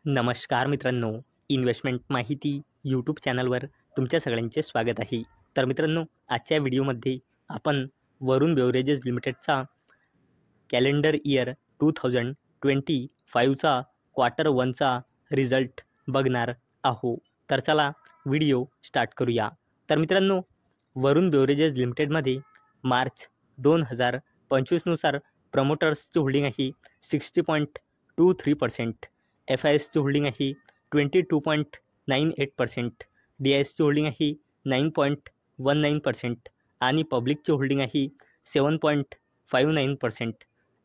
नमस्कार मित्रांनो, इन्व्हेस्टमेंट माहिती यूट्यूब चॅनलवर तुमच्या सगळ्यांचे स्वागत आहे. तर मित्रांनो, आजच्या व्हिडिओमध्ये आपण वरुण बेव्हरेजेस लिमिटेडचा कॅलेंडर इयर 2025चा क्वार्टर 1चा रिझल्ट बघणार आहोत. तर चला व्हिडिओ स्टार्ट करूया. तर मित्रांनो, वरुण बेव्हरेजेस लिमिटेडमध्ये मार्च 2025 नुसार प्रमोटर्सची होल्डिंग आहे 60.23%, एफ-आय-एसची होल्डिंग आहे 22.98%, डी-आय-एसची होल्डिंग आहे 9.19% आणि पब्लिकची होल्डिंग आहे 7.59%.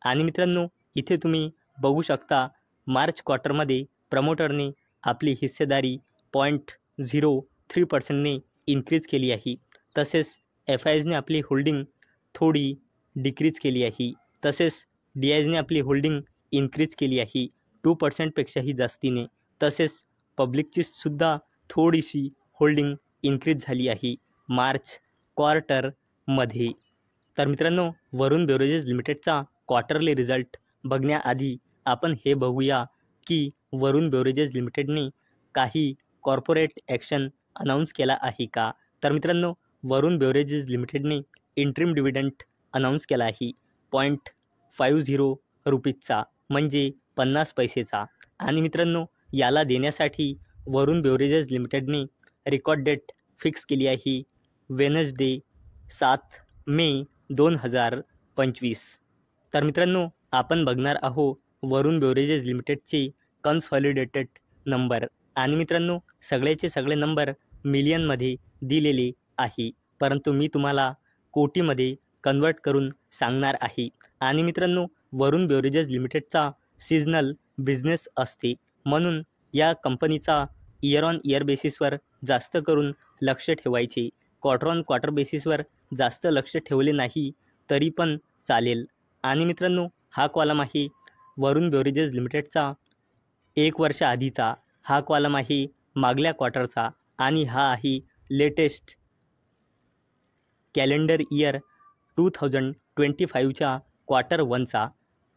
आणि मित्रांनो, इथे तुम्ही बघू शकता मार्च क्वार्टरमध्ये प्रमोटरने आपली हिस्सेदारी 0.03%ने इन्क्रीज केली आहे. तसेच एफ-आय-एसने आपली होल्डिंग थोडी डिक्रीज केली आहे. तसेच डी-आय-एसने आपली होल्डिंग इन्क्रीज केली आहे 2%पेक्षाही जास्तीने. तसेच पब्लिकची सुद्धा थोडीशी होल्डिंग इन्क्रीज झाली आहे मार्च क्वार्टरमध्ये. तर मित्रांनो, वरुण बेव्हरेजेस लिमिटेडचा क्वार्टरली रिझल्ट बघण्याआधी आपण हे बघूया की वरुण बेव्हरेजेस लिमिटेडने काही कॉर्पोरेट ॲक्शन अनाऊन्स केला आहे का. तर मित्रांनो, Varun beverages लिमिटेडने interim dividend announce केला आहे 0.50 रुपीजचा, म्हणजे 50 पैसेचा. आणि मित्रांनो, याला देण्यासाठी वरुण बेव्हरेजेस लिमिटेडने रेकॉर्ड डेट फिक्स केली आहे वेनसडे 7 मे 2025. तर मित्रांनो, आपण बघणार आहोत वरुण बेव्हरेजेस लिमिटेडचे कन्सॉलिडेटेड नंबर. आणि मित्रांनो, सगळेचे सगळे नंबर मिलियनमध्ये दिलेले आहे, परंतु मी तुम्हाला कोटीमध्ये कन्वर्ट करून सांगणार आहे. आणि मित्रांनो, वरुण बेव्हरेजेस लिमिटेडचा सीझनल बिझनेस असते, म्हणून या कंपनीचा इयर ऑन इयर बेसिसवर जास्त करून लक्ष ठेवायचे. क्वार्टर ऑन क्वार्टर बेसिसवर जास्त लक्ष ठेवले नाही तरी पण चालेल. आणि मित्रांनो, हा कॉलम आहे वरुण बेव्हरेजेस लिमिटेडचा 1 वर्ष आधीचा, हा कॉलम आहे मागल्या क्वार्टरचा, आणि हा आहे लेटेस्ट कॅलेंडर इयर 2025च्या क्वार्टर 1चा.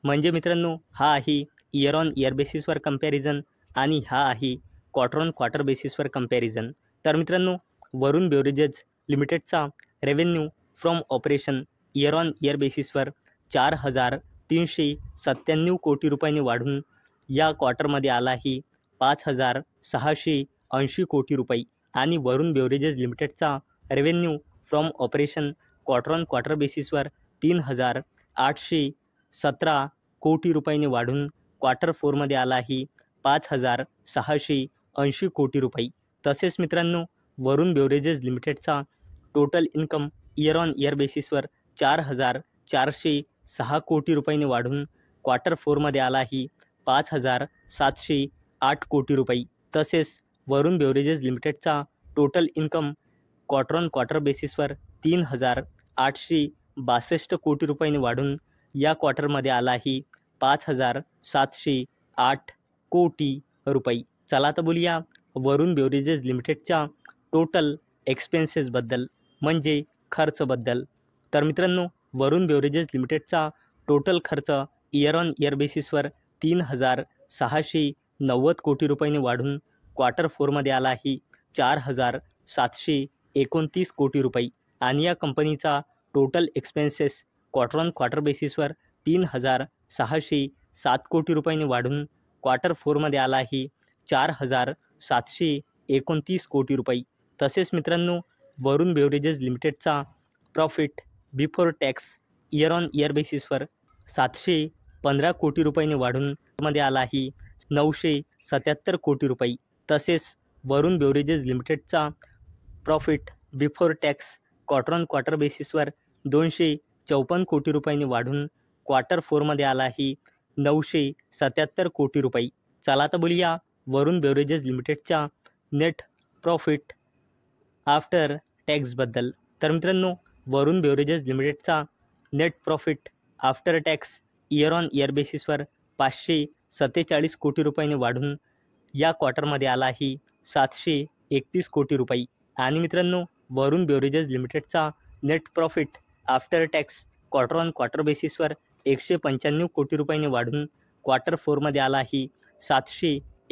म्हणजे मित्रांनो, हा आहे इयर ऑन इयर बेसिसवर कंपॅरिझन आणि हा आहे क्वार्टर ऑन क्वार्टर बेसिसवर कंपॅरिझन. तर मित्रांनो, वरुण बेव्हरेजेस लिमिटेडचा revenue from operation year on year बेसिसवर 4,397 कोटी रुपयांनी वाढून या क्वार्टरमध्ये आला आहे 5,680 कोटी रुपये. आणि वरुण बेव्हरेजेस लिमिटेडचा revenue from operation quarter on quarter बेसिसवर 3,817 कोटी रुपयांनी वाढून क्वार्टर 4मध्ये आला आहे 5,680 कोटी रुपये. तसेच मित्रांनो, वरुण बेव्हरेजेस लिमिटेडचा total income year on year बेसिसवर 4,406 कोटी रुपयांनी वाढून क्वार्टर 4मध्ये आला आहे 5,708 कोटी रुपये. तसेच वरुण बेव्हरेजेस लिमिटेडचा total income quarter on quarter बेसिसवर 3,862 कोटी रुपयांनी वाढून या क्वार्टरमध्ये आला आहे 5,708 कोटी रुपये. चला तर बोलूया वरुण बेव्हरेजेस लिमिटेडच्या टोटल एक्सपेन्सेसबद्दल, म्हणजे खर्चबद्दल. तर मित्रांनो, वरुण बेव्हरेजेस लिमिटेडचा टोटल खर्च इयर ऑन इयर बेसिसवर 3,690 कोटी रुपयांनी वाढून क्वार्टर 4मध्ये आला आहे 4,729 कोटी रुपये. आणि या कंपनीचा total expenses quarter on quarter बेसिसवर 3,607 कोटी रुपयांनी वाढून क्वार्टर 4मध्ये आला आहे 4,729 कोटी रुपये. तसेच मित्रांनो, वरुण बेव्हरेजेस लिमिटेडचा profit before tax year on year बेसिसवर 715 कोटी रुपयांनी वाढून मध्ये आला आहे 977 कोटी रुपये. तसेच वरुण बेव्हरेजेस लिमिटेडचा profit before tax quarter on quarter बेसिसवर 254 कोटी रुपयांनी वाढून क्वार्टर 4मध्ये आला आहे 977 कोटी रुपये. चला तर बोलूया वरुण बेव्हरेजेस लिमिटेडच्या नेट प्रॉफिट आफ्टर टॅक्सबद्दल. तर मित्रांनो, वरुण बेव्हरेजेस लिमिटेडचा net profit after tax year on year बेसिसवर 547 कोटी रुपयांनी वाढून या क्वार्टरमध्ये आला आहे 731 कोटी रुपये. आणि मित्रांनो, वरुण बेव्हरेजेस लिमिटेडचा net profit after tax quarter on quarter बेसिसवर 195 कोटी रुपयांनी वाढून क्वार्टर 4मध्ये आला आहे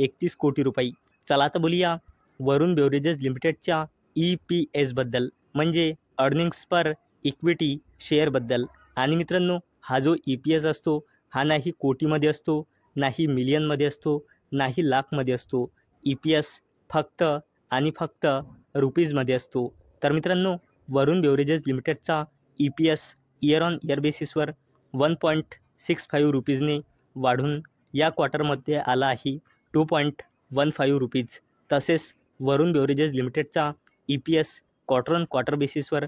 31 कोटी रुपये. चला आता बोलूया वरुण बेवरेजेस लिमिटेडच्या EPS बद्दल, म्हणजे अर्निंग्स पर इक्विटी शेअरबद्दल. आणि मित्रांनो, हा जो EPS असतो हा नाही कोटीमध्ये असतो, नाही मिलियनमध्ये असतो, नाही लाखमध्ये असतो. EPS फक्त आणि फक्त रुपीजमध्ये असतो. तर मित्रांनो, वरुण बेवरेजेस लिमिटेडचा EPS इयर ऑन इयर बेसिसवर 1.65 रुपीजने वाढून या क्वार्टरमध्ये आला आहे 2.15 रुपीज. तसेच वरुण बेवरेजेस लिमिटेडचा EPS क्वार्टर ऑन क्वार्टर बेसिसवर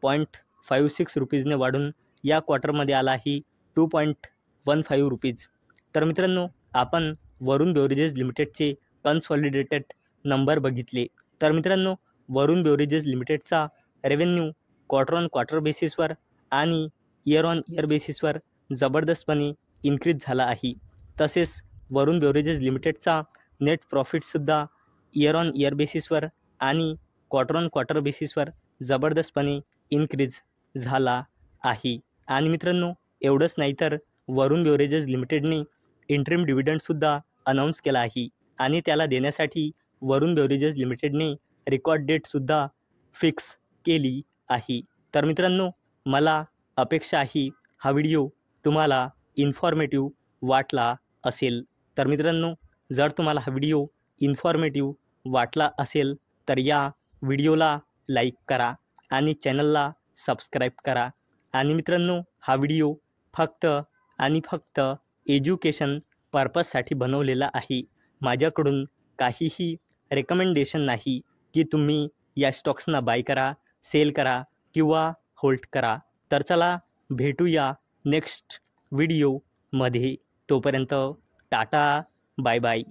0.56 रुपीजने वाढून या क्वार्टरमध्ये आला आहे 2.15 रुपीज. तर मित्रांनो, आपण वरुण बेवरेजेस लिमिटेडचे कन्सॉलिडेटेड नंबर बघितले. तर मित्रांनो, वरुण बेवरेजेस लिमिटेडचा रेव्हेन्यू क्वार्टर ऑन क्वार्टर बेसिसवर आणि इयर ऑन इयर बेसिसवर जबरदस्तपणे इन्क्रीज झाला आहे. तसेच वरुण बेवरेजेस लिमिटेडचा नेट प्रॉफिटसुद्धा इयर ऑन इयर बेसिसवर आणि क्वार्टर ऑन क्वार्टर बेसिसवर जबरदस्तपणे इन्क्रीज झाला आहे. आणि मित्रांनो, एवढंच नाही तर वरुण बेवरेजेस लिमिटेडने इंटरिम डिव्हिडंडसुद्धा अनाऊन्स केला आहे आणि त्याला देण्यासाठी वरुण बेवरेजेस लिमिटेडने रेकॉर्ड डेटसुद्धा फिक्स केली आहे. तर मित्रांनो, मला अपेक्षा आहे हा व्हिडिओ तुम्हाला इन्फॉर्मेटिव्ह वाटला असेल. तर मित्रांनो, जर तुम्हाला हा व्हिडिओ इन्फॉर्मेटिव्ह वाटला असेल तर या व्हिडिओला लाईक करा आणि चॅनलला सबस्क्राईब करा. आणि मित्रांनो, हा व्हिडिओ फक्त आणि फक्त एज्युकेशन पर्पजसाठी बनवलेला आहे. माझ्याकडून काहीही रेकमेंडेशन नाही की तुम्ही या स्टॉक्सना बाय करा, सेल करा किंवा होल्ड करा. तर चला भेटूया नेक्स्ट व्हिडिओमध्ये. तोपर्यंत टाटा, बाय बाय.